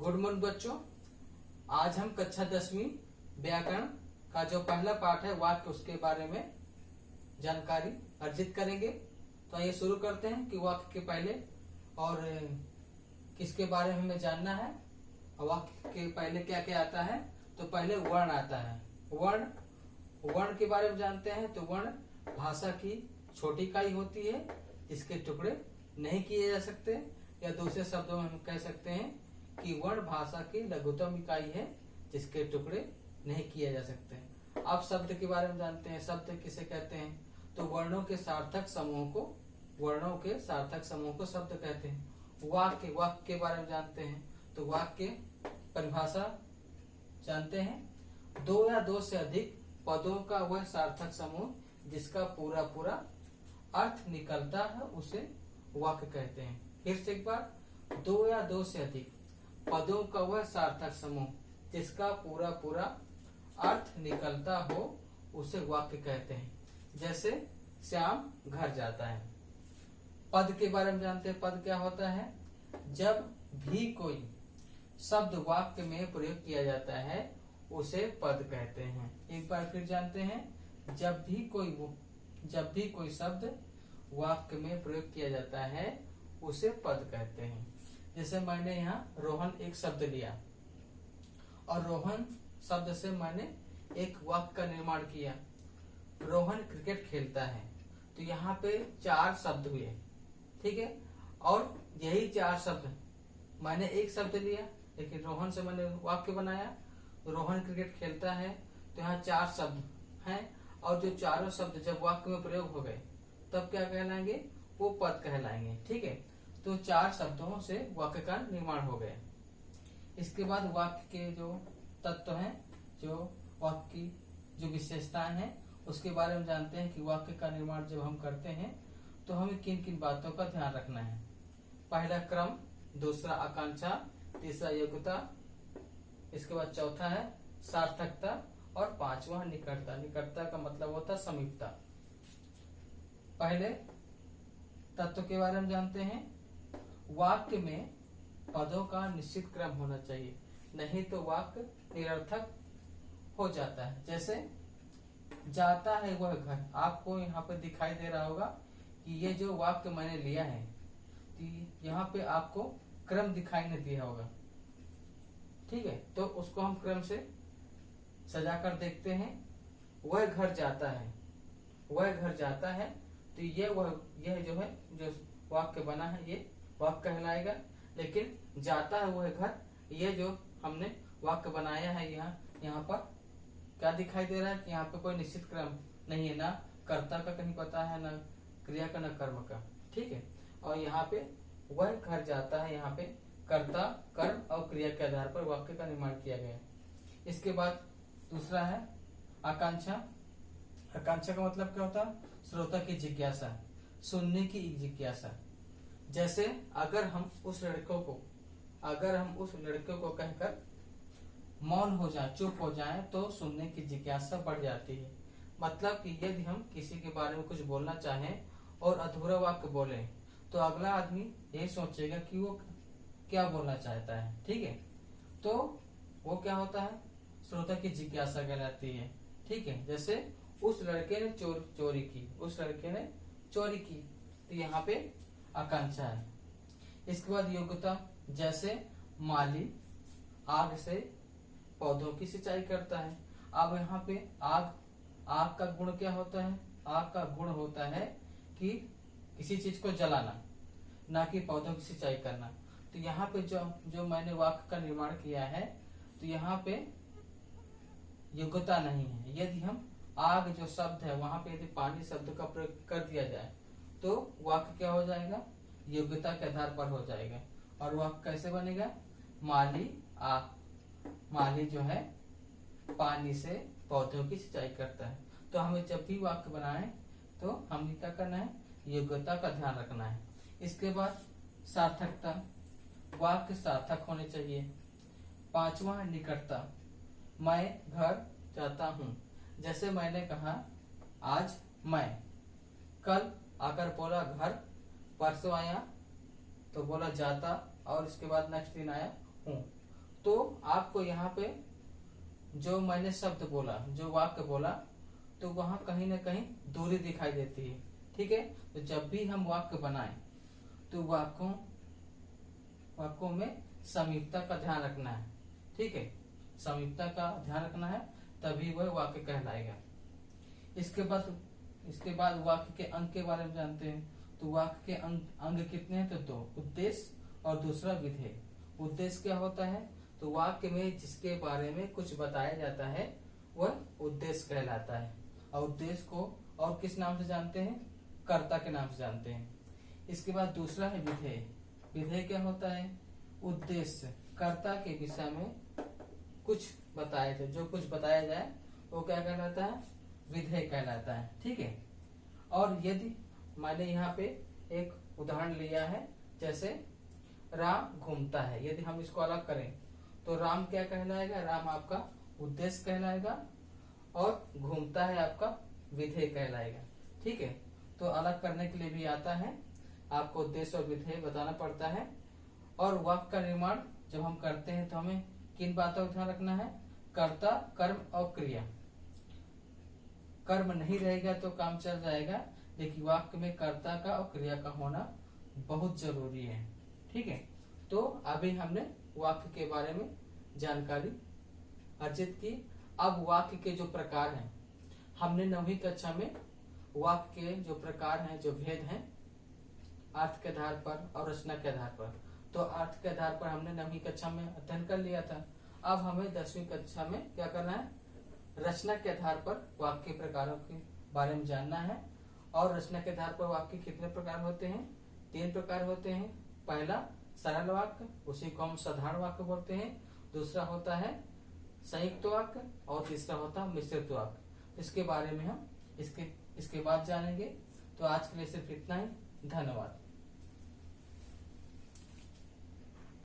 Good morning बच्चों। आज हम कक्षा 10वीं व्याकरण का जो पहला पाठ है वाक्य, उसके बारे में जानकारी अर्जित करेंगे। तो आइए शुरू करते हैं कि वाक्य के पहले और किसके बारे में हमें जानना है। वाक्य के पहले क्या क्या आता है। तो पहले वर्ण आता है। वर्ण के बारे में जानते हैं। तो वर्ण भाषा की छोटी इकाई होती है, इसके टुकड़े नहीं किए जा सकते, या दूसरे शब्दों में हम कह सकते हैं कि वर्ण भाषा की लघुतम इकाई है, जिसके टुकड़े नहीं किए जा सकते। अब शब्द के बारे में जानते हैं। शब्द किसे कहते हैं। तो वर्णों के सार्थक समूह को शब्द कहते हैं। वाक्य के बारे में जानते हैं। तो वाक्य परिभाषा जानते हैं। दो या दो से अधिक पदों का वह सार्थक समूह जिसका पूरा पूरा अर्थ निकलता है, उसे वाक्य कहते हैं। फिर से एक बार, दो या दो से अधिक पदों का वह सार्थक समूह जिसका पूरा पूरा अर्थ निकलता हो, उसे वाक्य कहते हैं। जैसे श्याम घर जाता है। पद के बारे में जानते हैं। पद क्या होता है। जब भी कोई शब्द वाक्य में प्रयोग किया जाता है, उसे पद कहते हैं। एक बार फिर जानते हैं। जब भी कोई शब्द वाक्य में प्रयोग किया जाता है, उसे पद कहते हैं। जैसे मैंने यहाँ रोहन एक शब्द लिया और रोहन शब्द से मैंने एक वाक्य का निर्माण किया। रोहन क्रिकेट खेलता है। तो यहाँ पे 4 शब्द हुए, ठीक है। और यही 4 शब्द मैंने एक शब्द लिया, लेकिन रोहन से मैंने वाक्य बनाया। रोहन क्रिकेट खेलता है, तो यहाँ 4 शब्द हैं, और जो चारों शब्द जब वाक्य में प्रयोग हो गए, तब क्या कहलाएंगे, वो पद कहलाएंगे, ठीक है। तो 4 शब्दों से वाक्य का निर्माण हो गया। इसके बाद वाक्य के जो तत्व हैं, जो वाक्य की जो विशेषताएं हैं, उसके बारे में जानते हैं कि वाक्य का निर्माण जब हम करते हैं तो हमें किन किन बातों का ध्यान रखना है। पहला क्रम, दूसरा आकांक्षा, तीसरा योग्यता, इसके बाद चौथा है सार्थकता, और 5वां निकटता। निकटता का मतलब होता है समीपता। पहले तत्व के बारे में जानते हैं। वाक्य में पदों का निश्चित क्रम होना चाहिए, नहीं तो वाक्य निरर्थक हो जाता है। जैसे जाता है वह घर, आपको यहाँ पे दिखाई दे रहा होगा कि ये जो वाक्य मैंने लिया है, तो यहाँ पे आपको क्रम दिखाई नहीं दिया होगा, ठीक है। तो उसको हम क्रम से सजाकर देखते हैं। वह घर जाता है, वह घर जाता है, तो यह जो है जो वाक्य बना है, ये वाक्य कहलाएगा। लेकिन जाता है वह घर, ये जो हमने वाक्य बनाया है, यहाँ पर क्या दिखाई दे रहा है कि यहाँ पे कोई निश्चित क्रम नहीं है, ना कर्ता का कहीं पता है, ना क्रिया का, ना कर्म का, ठीक है। और यहाँ पे वह घर जाता है, यहाँ पे कर्ता, कर्म और क्रिया के आधार पर वाक्य का निर्माण किया गया। इसके बाद दूसरा है आकांक्षा। आकांक्षा का मतलब क्या होता है। श्रोता की जिज्ञासा, सुनने की जिज्ञासा। जैसे अगर हम उस लड़के को कहकर मौन हो जाए, चुप हो जाए, तो सुनने की जिज्ञासा बढ़ जाती है। मतलब कि यदि हम किसी के बारे में कुछ बोलना चाहें और अधूरा वाक्य बोले, तो अगला आदमी ये सोचेगा कि वो क्या बोलना चाहता है, ठीक है। तो वो क्या होता है, श्रोता की जिज्ञासा कहलाती है, ठीक है। जैसे उस लड़के ने चोरी की, तो यहाँ पे आकांक्षा है। इसके बाद योग्यता। जैसे माली आग से पौधों की सिंचाई करता है। अब यहाँ पे आग का गुण क्या होता है। आग का गुण होता है कि किसी चीज को जलाना, ना कि पौधों की सिंचाई करना। तो यहाँ पे जो मैंने वाक्य का निर्माण किया है, तो यहाँ पे योग्यता नहीं है। यदि हम आग जो शब्द है, वहां पे यदि पानी शब्द का प्रयोग कर दिया जाए, तो वाक्य क्या हो जाएगा, योग्यता के आधार पर हो जाएगा। और वाक्य कैसे बनेगा, माली जो है पानी से पौधों की सिंचाई करता है। तो हमें जब भी वाक्य बनाए, तो हमें क्या करना है, योग्यता का ध्यान रखना है। इसके बाद सार्थकता। वाक्य सार्थक होने चाहिए। 5वां निकटता। मैं घर जाता हूँ। जैसे मैंने कहा आज मैं, कल आकर बोला घर, परसों आया तो बोला जाता, और इसके बाद नेक्स्ट दिन आया हूँ। तो आपको यहाँ पे जो मैंने शब्द बोला, जो वाक्य बोला, तो वहां कहीं ना कहीं दूरी दिखाई देती है। ठीक है, तो जब भी हम वाक्य बनाएं तो वाक्यों में समीपता का ध्यान रखना है। ठीक है, समीपता का ध्यान रखना है, तभी वह वाक्य कहलाएगा। इसके बाद वाक्य के अंग के बारे में जानते हैं। तो वाक्य के अंग कितने हैं? तो 2, उद्देश्य और दूसरा विधेय। उद्देश्य क्या होता है? तो वाक्य में जिसके बारे में कुछ बताया जाता है वह उद्देश्य कहलाता है। और उद्देश्य को और किस नाम से जानते हैं? कर्ता के नाम से जानते हैं। इसके बाद दूसरा है विधेय। विधेय क्या होता है? उद्देश्य कर्ता के विषय में कुछ बताए थे, जो कुछ बताया जाए वो क्या कहलाता है? विधेय कहलाता है। ठीक है, और यदि मैंने यहाँ पे एक उदाहरण लिया है, जैसे राम घूमता है, यदि हम इसको अलग करें तो राम क्या कहलाएगा? राम आपका उद्देश्य कहलाएगा और घूमता है आपका विधेय कहलाएगा। ठीक है, तो अलग करने के लिए भी आता है, आपको उद्देश्य और विधेय बताना पड़ता है। और वाक्य का निर्माण जब हम करते हैं तो हमें किन बातों का ध्यान रखना है? कर्ता, कर्म और क्रिया। कर्म नहीं रहेगा तो काम चल जाएगा, लेकिन वाक्य में कर्ता का और क्रिया का होना बहुत जरूरी है। ठीक है, तो अभी हमने वाक्य के बारे में जानकारी अर्जित की। अब वाक्य के जो प्रकार हैं, हमने 9वीं कक्षा में वाक्य के जो प्रकार हैं, जो भेद हैं, अर्थ के आधार पर और रचना के आधार पर, तो अर्थ के आधार पर हमने 9वीं कक्षा में अध्ययन कर लिया था। अब हमें 10वीं कक्षा में क्या करना है? रचना के आधार पर वाक्य प्रकारों के बारे में जानना है। और रचना के आधार पर वाक्य कितने प्रकार होते हैं? 3 प्रकार होते हैं। पहला सरल वाक्य, उसी को हम साधारण वाक्य बोलते हैं। दूसरा होता है संयुक्त वाक्य और तीसरा होता है मिश्रित वाक्य। इसके बारे में हम इसके बाद जानेंगे। तो आज के लिए सिर्फ इतना ही। धन्यवाद।